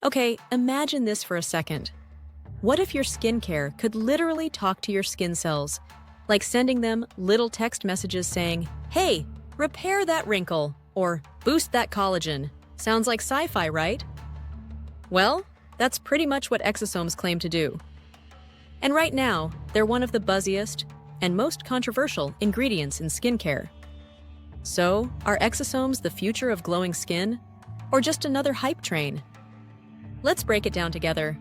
Okay, imagine this for a second. What if your skincare could literally talk to your skin cells, like sending them little text messages saying, "Hey, repair that wrinkle," or "Boost that collagen"? Sounds like sci-fi, right? Well, that's pretty much what exosomes claim to do. And right now, they're one of the buzziest and most controversial ingredients in skincare. So, are exosomes the future of glowing skin, or just another hype train? Let's break it down together.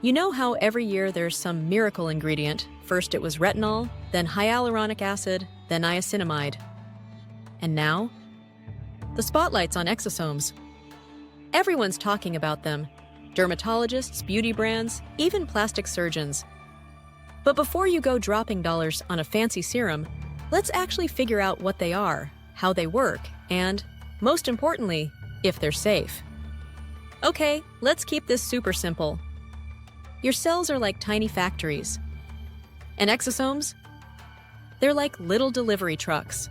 You know how every year there's some miracle ingredient? First it was retinol, then hyaluronic acid, then niacinamide. And now? The spotlight's on exosomes. Everyone's talking about them. Dermatologists, beauty brands, even plastic surgeons. But before you go dropping dollars on a fancy serum, let's actually figure out what they are, how they work, and, most importantly, if they're safe. Okay, let's keep this super simple. Your cells are like tiny factories. And exosomes? They're like little delivery trucks.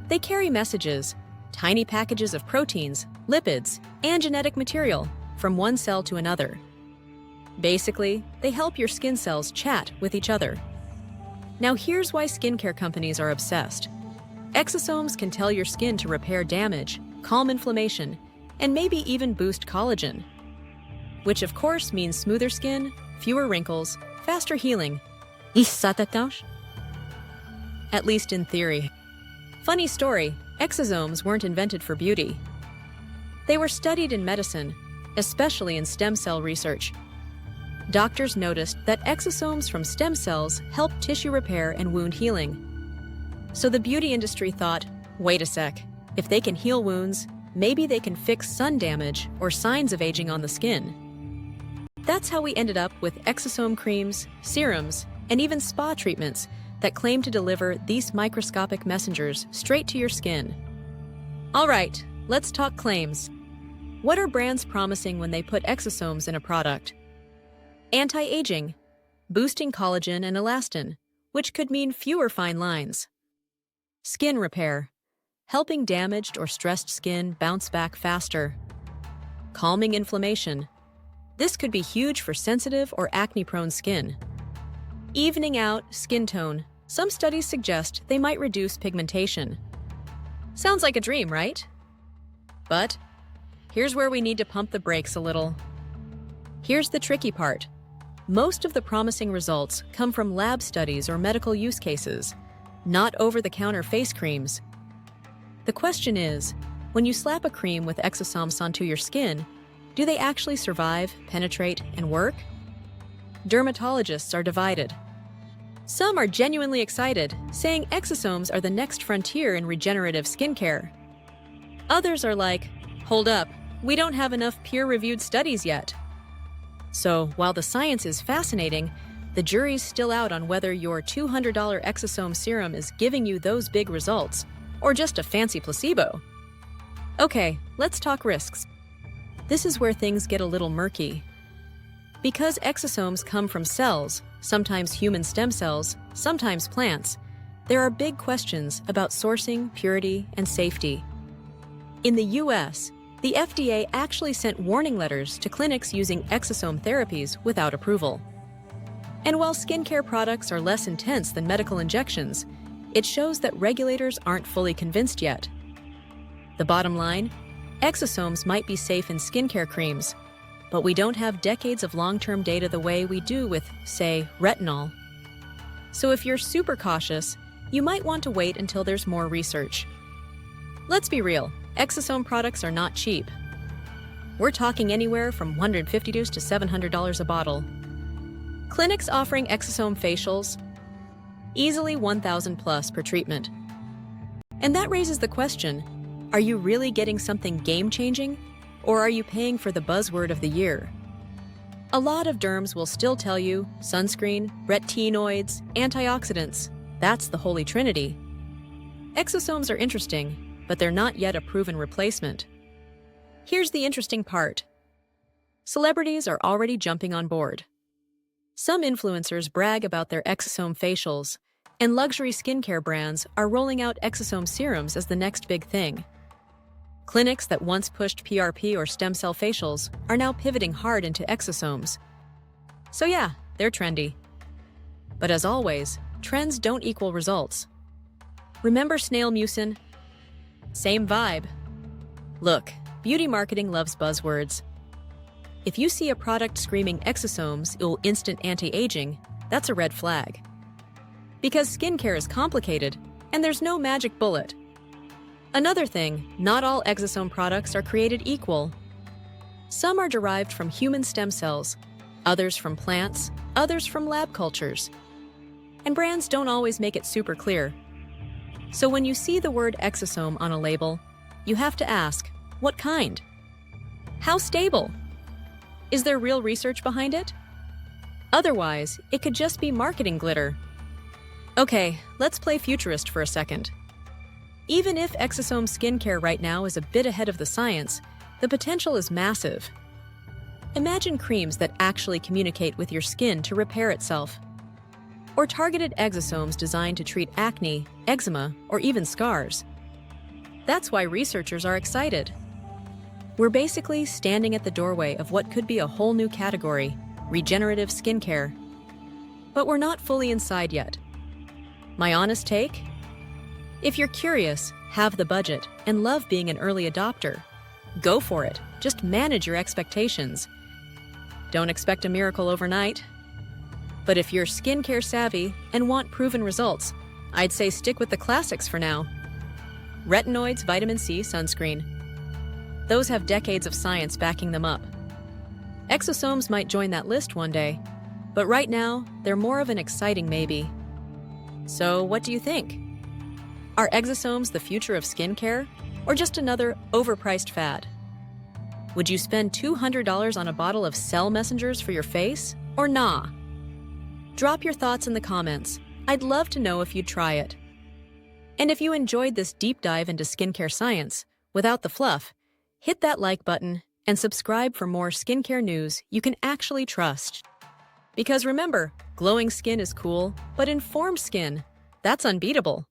They carry messages, tiny packages of proteins, lipids, and genetic material from one cell to another. Basically, they help your skin cells chat with each other. Now here's why skincare companies are obsessed. Exosomes can tell your skin to repair damage, calm inflammation, and maybe even boost collagen. Which of course means smoother skin, fewer wrinkles, faster healing. At least in theory. Funny story, exosomes weren't invented for beauty. They were studied in medicine, especially in stem cell research. Doctors noticed that exosomes from stem cells help tissue repair and wound healing. So the beauty industry thought, wait a sec, if they can heal wounds, maybe they can fix sun damage or signs of aging on the skin. That's how we ended up with exosome creams, serums, and even spa treatments that claim to deliver these microscopic messengers straight to your skin. All right, let's talk claims. What are brands promising when they put exosomes in a product? Anti-aging, boosting collagen and elastin, which could mean fewer fine lines. Skin repair, helping damaged or stressed skin bounce back faster. Calming inflammation. This could be huge for sensitive or acne-prone skin. Evening out skin tone. Some studies suggest they might reduce pigmentation. Sounds like a dream, right? But here's where we need to pump the brakes a little. Here's the tricky part. Most of the promising results come from lab studies or medical use cases, not over-the-counter face creams. The question is, when you slap a cream with exosomes onto your skin, do they actually survive, penetrate, and work? Dermatologists are divided. Some are genuinely excited, saying exosomes are the next frontier in regenerative skincare. Others are like, hold up, we don't have enough peer-reviewed studies yet. So, while the science is fascinating, the jury's still out on whether your $200 exosome serum is giving you those big results, or just a fancy placebo. Okay, let's talk risks. This is where things get a little murky. Because exosomes come from cells, sometimes human stem cells, sometimes plants, there are big questions about sourcing, purity, and safety. In the US, the FDA actually sent warning letters to clinics using exosome therapies without approval. And while skincare products are less intense than medical injections, it shows that regulators aren't fully convinced yet. The bottom line, exosomes might be safe in skincare creams, but we don't have decades of long-term data the way we do with, say, retinol. So if you're super cautious, you might want to wait until there's more research. Let's be real, exosome products are not cheap. We're talking anywhere from $150 to $700 a bottle. Clinics offering exosome facials, easily $1,000 plus per treatment. And that raises the question, are you really getting something game-changing, or are you paying for the buzzword of the year? A lot of derms will still tell you sunscreen, retinoids, antioxidants. That's the holy trinity. Exosomes are interesting, but they're not yet a proven replacement. Here's the interesting part. Celebrities are already jumping on board. Some influencers brag about their exosome facials, and luxury skincare brands are rolling out exosome serums as the next big thing. Clinics that once pushed PRP or stem cell facials are now pivoting hard into exosomes. So yeah, they're trendy. But as always, trends don't equal results. Remember snail mucin? Same vibe. Look, beauty marketing loves buzzwords. If you see a product screaming exosomes will instant anti-aging, that's a red flag. Because skincare is complicated, and there's no magic bullet. Another thing, not all exosome products are created equal. Some are derived from human stem cells, others from plants, others from lab cultures. And brands don't always make it super clear. So when you see the word exosome on a label, you have to ask, what kind? How stable? Is there real research behind it? Otherwise, it could just be marketing glitter. Okay, let's play futurist for a second. Even if exosome skincare right now is a bit ahead of the science, the potential is massive. Imagine creams that actually communicate with your skin to repair itself. Or targeted exosomes designed to treat acne, eczema, or even scars. That's why researchers are excited. We're basically standing at the doorway of what could be a whole new category, regenerative skincare. But we're not fully inside yet. My honest take? If you're curious, have the budget, and love being an early adopter, go for it. Just manage your expectations. Don't expect a miracle overnight. But if you're skincare savvy and want proven results, I'd say stick with the classics for now. Retinoids Vitamin C Sunscreen. Those have decades of science backing them up. Exosomes might join that list one day, but right now, they're more of an exciting maybe. So what do you think? Are exosomes the future of skincare, or just another overpriced fad? Would you spend $200 on a bottle of cell messengers for your face, or nah? Drop your thoughts in the comments. I'd love to know if you'd try it. And if you enjoyed this deep dive into skincare science, without the fluff, hit that like button and subscribe for more skincare news you can actually trust. Because remember, glowing skin is cool, but informed skin, that's unbeatable.